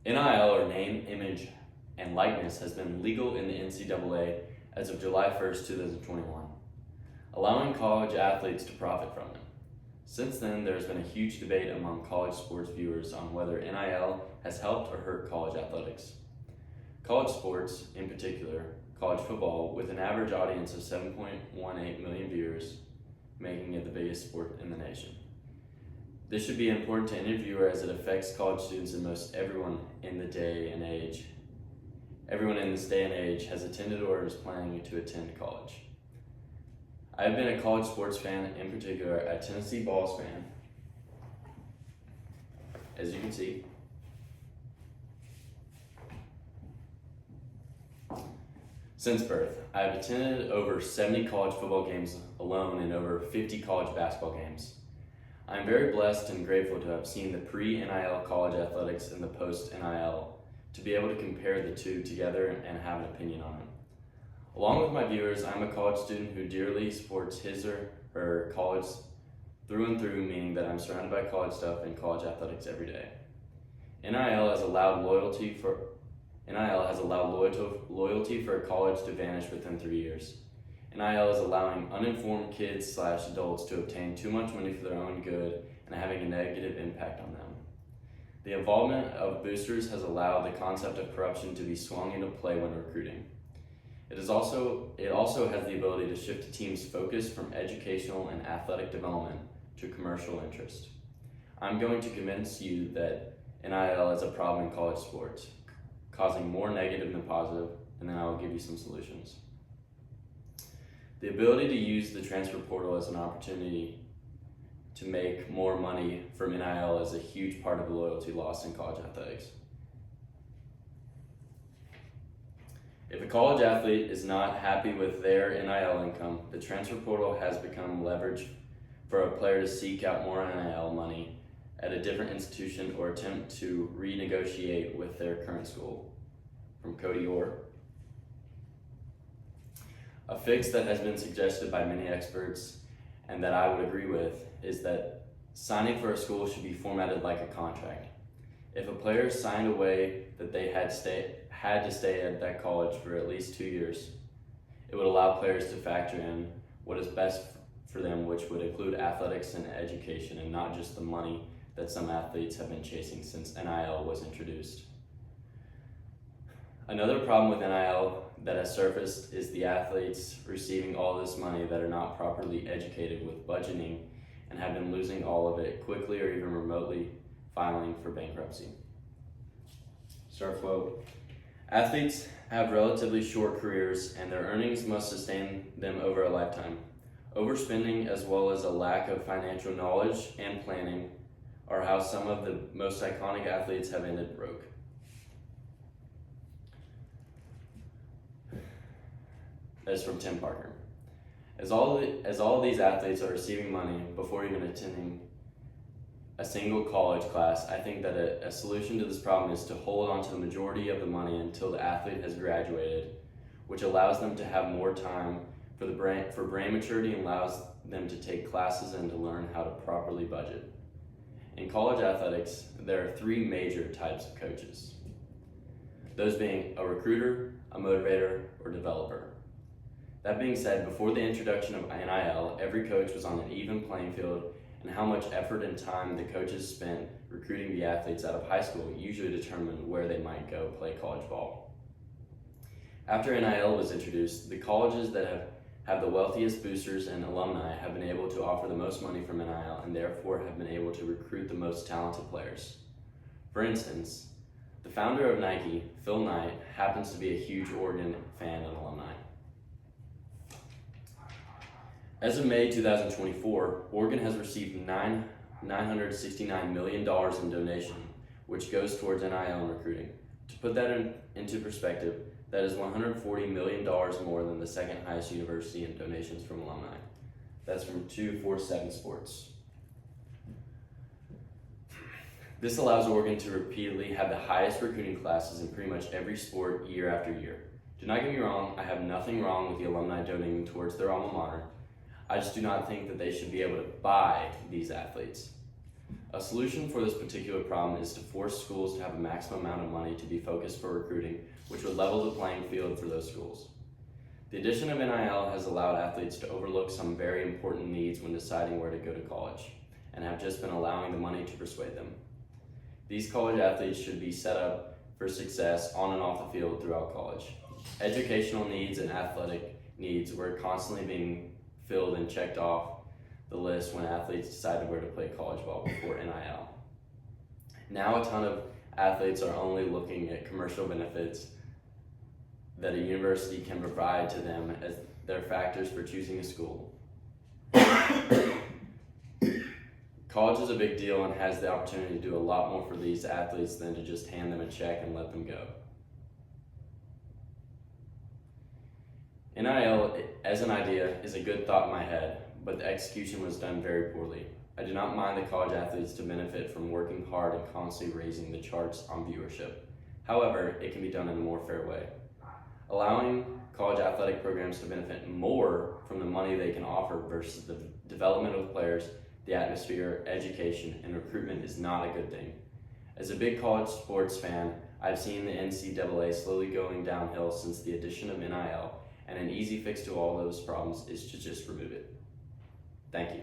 NIL, or name, image, and likeness, has been legal in the NCAA as of July 1st, 2021, allowing college athletes to profit from it. Since then, there has been a huge debate among college sports viewers on whether NIL has helped or hurt college athletics. College sports, in particular, college football, with an average audience of 7.18 million viewers, making it the biggest sport in the nation. This should be important to any viewer as it affects college students and most everyone in this day and age. Everyone in this day and age has attended or is planning to attend college. I have been a college sports fan, in particular a Tennessee Vols fan, as you can see. Since birth, I have attended over 70 college football games alone and over 50 college basketball games. I am very blessed and grateful to have seen the pre-NIL college athletics and the post-NIL to be able to compare the two together and have an opinion on it. Along with my viewers, I'm a college student who dearly supports his or her college through and through, meaning that I'm surrounded by college stuff and college athletics every day. NIL has allowed loyalty for a college to vanish within 3 years. NIL is allowing uninformed kids/adults to obtain too much money for their own good and having a negative impact on them. The involvement of boosters has allowed the concept of corruption to be swung into play when recruiting. It also has the ability to shift a team's focus from educational and athletic development to commercial interest. I'm going to convince you that NIL is a problem in college sports, causing more negative than positive, and then I will give you some solutions. The ability to use the transfer portal as an opportunity to make more money from NIL is a huge part of the loyalty lost in college athletics. If a college athlete is not happy with their NIL income, the transfer portal has become leverage for a player to seek out more NIL money at a different institution or attempt to renegotiate with their current school. From Cody Orr. A fix that has been suggested by many experts and that I would agree with is that signing for a school should be formatted like a contract. If a player signed away that they had to stay at that college for at least 2 years, it would allow players to factor in what is best for them, which would include athletics and education and not just the money that some athletes have been chasing since NIL was introduced. Another problem with NIL that has surfaced is the athletes receiving all this money that are not properly educated with budgeting and have been losing all of it quickly or even remotely filing for bankruptcy. Start quote. Athletes have relatively short careers and their earnings must sustain them over a lifetime. Overspending as well as a lack of financial knowledge and planning are how some of the most iconic athletes have ended broke. That is from Tim Parker. As all of these athletes are receiving money before even attending a single college class, I think that a solution to this problem is to hold on to the majority of the money until the athlete has graduated, which allows them to have more time for brain maturity and allows them to take classes and to learn how to properly budget. In college athletics, there are 3 major types of coaches. Those being a recruiter, a motivator, or developer. That being said, before the introduction of NIL, every coach was on an even playing field, and how much effort and time the coaches spent recruiting the athletes out of high school usually determined where they might go play college ball. After NIL was introduced, the colleges that have the wealthiest boosters and alumni have been able to offer the most money from NIL and therefore have been able to recruit the most talented players. For instance, the founder of Nike, Phil Knight, happens to be a huge Oregon fan and alumni. As of May 2024, Oregon has received $969 million in donation, which goes towards NIL and recruiting. To put that into perspective, that is $140 million more than the second highest university in donations from alumni. That's from 247 Sports. This allows Oregon to repeatedly have the highest recruiting classes in pretty much every sport year after year. Do not get me wrong, I have nothing wrong with the alumni donating towards their alma mater. I just do not think that they should be able to buy these athletes. A solution for this particular problem is to force schools to have a maximum amount of money to be focused for recruiting, which would level the playing field for those schools. The addition of NIL has allowed athletes to overlook some very important needs when deciding where to go to college, and have just been allowing the money to persuade them. These college athletes should be set up for success on and off the field throughout college. Educational needs and athletic needs were constantly being filled and checked off the list when athletes decided where to play college ball before NIL. Now a ton of athletes are only looking at commercial benefits that a university can provide to them as their factors for choosing a school. College is a big deal and has the opportunity to do a lot more for these athletes than to just hand them a check and let them go. NIL as an idea is a good thought in my head, but the execution was done very poorly. I do not mind the college athletes to benefit from working hard and constantly raising the charts on viewership. However, it can be done in a more fair way. Allowing college athletic programs to benefit more from the money they can offer versus the development of players, the atmosphere, education, and recruitment is not a good thing. As a big college sports fan, I've seen the NCAA slowly going downhill since the addition of NIL, and an easy fix to all those problems is to just remove it. Thank you.